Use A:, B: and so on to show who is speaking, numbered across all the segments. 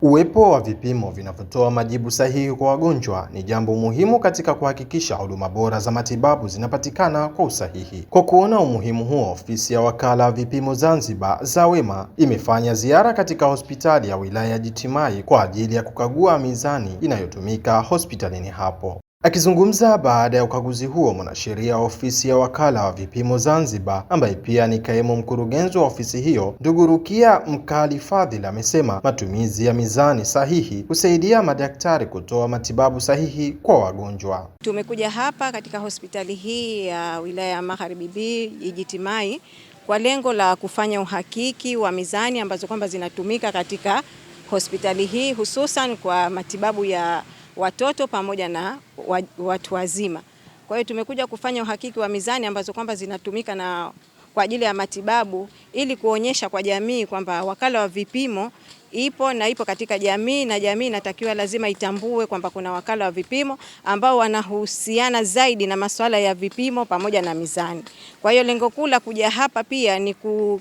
A: Uwepo wa vipimo vinavyotoa majibu sahihi kwa wagonjwa ni jambo muhimu katika kuhakikisha huduma bora za matibabu zinapatikana kwa usahihi. Kwa kuona umuhimu huo, ofisi ya wakala wa vipimo Zanzibar ZAWEMA imefanya ziara katika hospitali ya wilaya ya Jitimai kwa ajili ya kukagua mizani inayotumika hospitalini hapo. Akizungumza baada ya ukaguzi huo, mwanasheria wa ofisi ya wakala wa vipimo Zanzibar ambaye pia ni kaimu mkurugenzi wa ofisi hiyo, ndugu Rukia Mkali Fadhil, amesema matumizi ya mizani sahihi husaidia madaktari kutoa matibabu sahihi kwa wagonjwa.
B: Tumekuja hapa katika hospitali hii ya wilaya ya Magharibi B Jitimai kwa lengo la kufanya uhakiki wa mizani ambazo kwamba zinatumika katika hospitali hii, hususan kwa matibabu ya watoto pamoja na watu wazima. Kwa hiyo tumekuja kufanya uhakiki wa mizani ambazo kwamba zinatumika na kwa ajili ya matibabu, ili kuonyesha kwa jamii kwamba wakala wa vipimo ipo katika jamii, na jamii inatakiwa lazima itambue kwamba kuna wakala wa vipimo ambao wanahusiana zaidi na masuala ya vipimo pamoja na mizani. Kwa hiyo lengo kuu la kuja hapa pia ni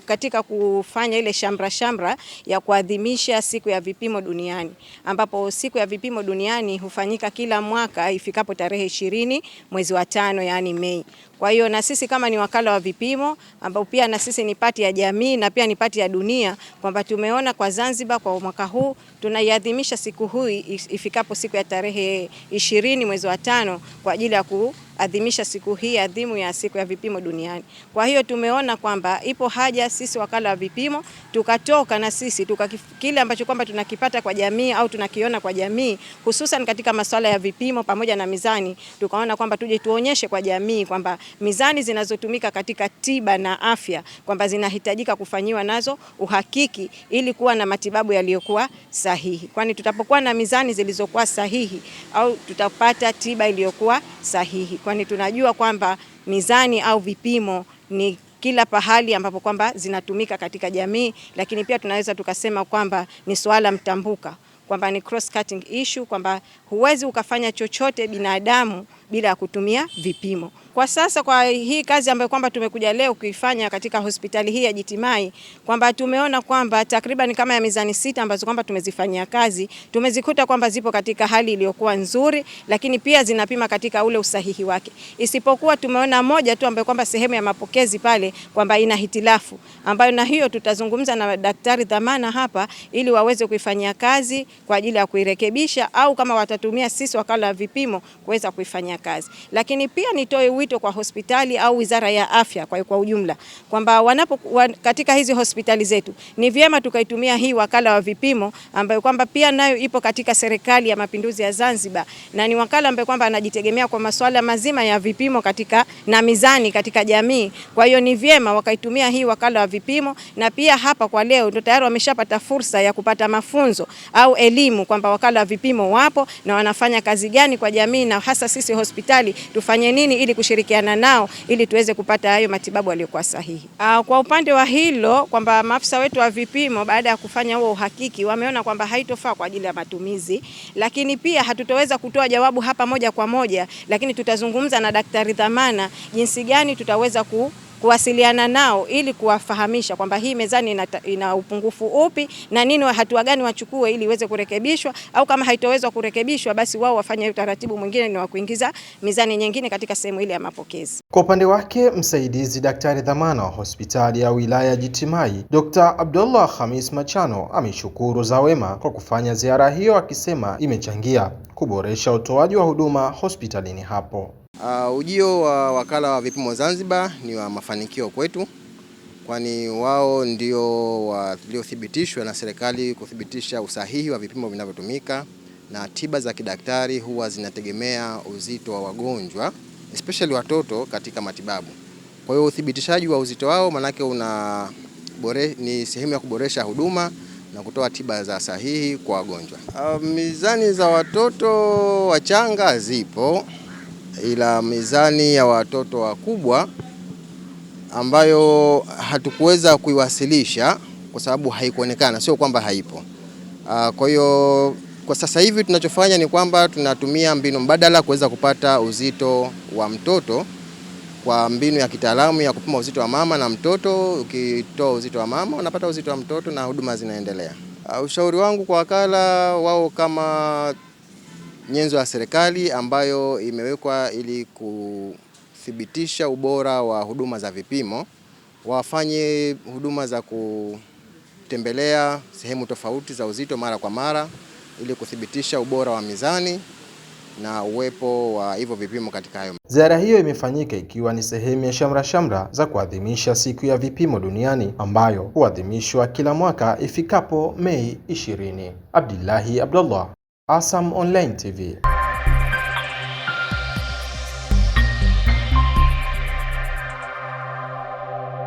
B: katika kufanya ile shamra ya kuadhimisha siku ya vipimo duniani, ambapo siku ya vipimo duniani hufanyika kila mwaka ifikapo tarehe 20 mwezi wa 5, yani Mei. Kwa hiyo na sisi kama ni wakala wa vipimo ambao pia na sisi ni pati ya jamii na pia ni pati ya dunia, kwamba tumeona kwa Zanzibar kwa mwaka huu tunaiadhimisha siku hii ifikapo siku ya tarehe 20 mwezi wa 5 kwa ajili ya kuadhimisha siku hii adhimu ya siku ya vipimo duniani. Kwa hiyo tumeona kwamba ipo haja sisi wakala wa vipimo tukatoka na sisi kile ambacho kwamba tunakipata kwa jamii au tunakiona kwa jamii, hususan katika masuala ya vipimo pamoja na mizani, tukaona kwamba tuje tuonyeshe kwa jamii kwamba mizani zinazotumika katika tiba na afya kwamba zinahitajika kufanyiwa nazo uhakiki ili kuwa na matibabu yaliyokuwa sahihi. Kwani tutapokuwa na mizani zilizokuwa sahihi au tutapata tiba iliyokuwa sahihi. Kwani tunajua kwamba mizani au vipimo ni kila pahali ambapo kwamba zinatumika katika jamii, lakini pia tunaweza tukasema kwamba ni swala mtambuka, kwamba ni cross cutting issue, kwamba huwezi ukafanya chochote binadamu bila ya kutumia vipimo. Kwa sasa kwa hii kazi ambayo kwamba tumekuja leo kuifanya katika hospitali hii ya Jitimai, kwamba tumeona kwamba takriban kama ya mizani 6 ambazo kwamba tumezifanyia kazi, tumezikuta kwamba zipo katika hali iliyokuwa nzuri, lakini pia zinapima katika ule usahihi wake. Isipokuwa tumeona moja tu ambayo kwamba sehemu ya mapokezi pale kwamba ina hitilafu, ambayo na hiyo tutazungumza na daktari dhamana hapa ili waweze kuifanyia kazi kwa ajili ya kuirekebisha, au kama watatumia sisi wakala wa vipimo kuweza kuifanyia kazi. Lakini pia nitoe wito kwa hospitali au Wizara ya Afya kwa ujumla kwamba katika hizi hospitali zetu ni vyema tukaitumia hii wakala wa vipimo ambayo kwamba pia nayo ipo katika Serikali ya Mapinduzi ya Zanzibar, na ni wakala ambaye kwamba anajitegemea kwa masuala mazima ya vipimo na mizani katika jamii. Kwa hiyo ni vyema wakaitumia hii wakala wa vipimo, na pia hapa kwa leo ndio tayari wameshapata fursa ya kupata mafunzo au elimu kwamba wakala wa vipimo wapo na wanafanya kazi gani kwa jamii, na hasa sisi hospitali tufanye nini ili kushirikiana nao ili tuweze kupata hayo matibabu yaliyokuwa sahihi. Kwa upande wa hilo kwamba maafisa wetu wa vipimo baada ya kufanya huo uhakiki wameona kwamba haitofaa kwa ajili ya matumizi, lakini pia hatutoweza kutoa jawabu hapa moja kwa moja, lakini tutazungumza na daktari dhamana jinsi gani tutaweza kuwasiliana nao ili kuwafahamisha kwamba hii mezani ina upungufu upi na nini, hatua gani wachukue ili iweze kurekebishwa, au kama haitowezwa kurekebishwa basi wao wafanye utaratibu mwingine ni wa kuingiza mizani nyingine katika sehemu ile ya mapokezi.
A: Kwa upande wake, msaidizi daktari dhamana wa hospitali ya wilaya ya Jitimai, Dr. Abdullah Khamis Machano, ameshukuru ZAWEMA kwa kufanya ziara hiyo, akisema imechangia kuboresha utoaji wa huduma hospitalini hapo.
C: Ujio wa wakala wa vipimo Zanzibar ni wa mafanikio kwetu, kwani wao ndio waliothibitishwa na serikali kuthibitisha usahihi wa vipimo vinavyotumika, na tiba za kidaktari huwa zinategemea uzito wa wagonjwa, especially watoto katika matibabu. Kwa hiyo uthibitishaji wa uzito wao manake ni sehemu ya kuboresha huduma na kutoa tiba za sahihi kwa wagonjwa. Mizani za watoto wachanga zipo, ila mizani ya watoto wakubwa ambayo hatukuweza kuiwasilisha kwa sababu haikuonekana, sio kwamba haipo. Kwa hiyo kwa sasa hivi tunachofanya ni kwamba tunatumia mbinu mbadala kuweza kupata uzito wa mtoto kwa mbinu ya kitaalamu ya kupima uzito wa mama na mtoto. Ukitoa uzito wa mama unapata uzito wa mtoto na huduma zinaendelea. Ushauri wangu kwa wakala, wao kama nyenzo ya serikali ambayo imewekwa ili kuthibitisha ubora wa huduma za vipimo, wafanye huduma za kutembelea sehemu tofauti za uzito mara kwa mara ili kuthibitisha ubora wa mizani na uwepo wa hivyo vipimo katika hayo.
A: Ziara hiyo imefanyika ikiwa ni sehemu ya shamra za kuadhimisha siku ya vipimo duniani ambayo huadhimishwa kila mwaka ifikapo Mei 20. Abdullahi Abdullah, ASAM Online TV.